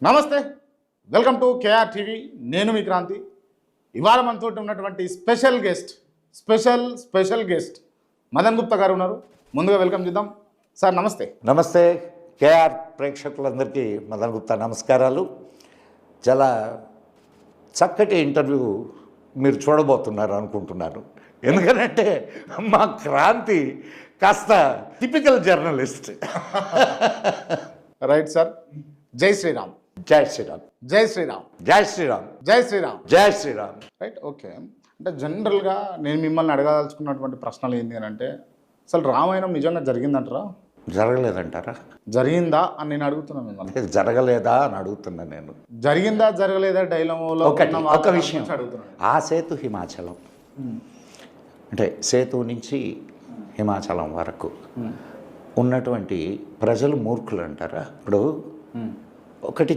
నమస్తే, welcome to KR TV. నేను మీ క్రాంతి. ఇవాళ మనతో ఉన్నటువంటి స్పెషల్ గెస్ట్ మదన్ గుప్తా గారు ఉన్నారు. ముందుగా వెల్కమ్ చేద్దాం. సార్ నమస్తే. నమస్తే. కేఆర్ ప్రేక్షకులందరికీ మదన్ గుప్తా నమస్కారాలు. చాలా చక్కటి ఇంటర్వ్యూ మీరు చూడబోతున్నారు అనుకుంటున్నాను. ఎందుకంటే మా క్రాంతి కాస్త టిపికల్ జర్నలిస్ట్. Right sir. జై శ్రీరామ్. జై శ్రీరామ్. జై శ్రీరామ్. జై శ్రీరామ్. జై శ్రీరామ్. జై శ్రీరామ్. Right, okay. అంటే జనరల్గా నేను మిమ్మల్ని అడగదలుచుకున్నటువంటి ప్రశ్నలు ఏంటి అని అంటే, అసలు రామాయణం నిజంగా జరిగిందంటారా? జరగలేదంటారా? జరిగిందా అని నేను అడుగుతున్నాను మిమ్మల్ని. జరగలేదా అని అడుగుతున్నాను నేను. జరిగిందా జరగలేదా డైలమోలో ఒక విషయం అడుగుతున్నాను. ఆ సేతు హిమాచలం, అంటే సేతు నుంచి హిమాచలం వరకు ఉన్నటువంటి ప్రజలు మూర్ఖులు అంటారా? ఇప్పుడు ఒకటి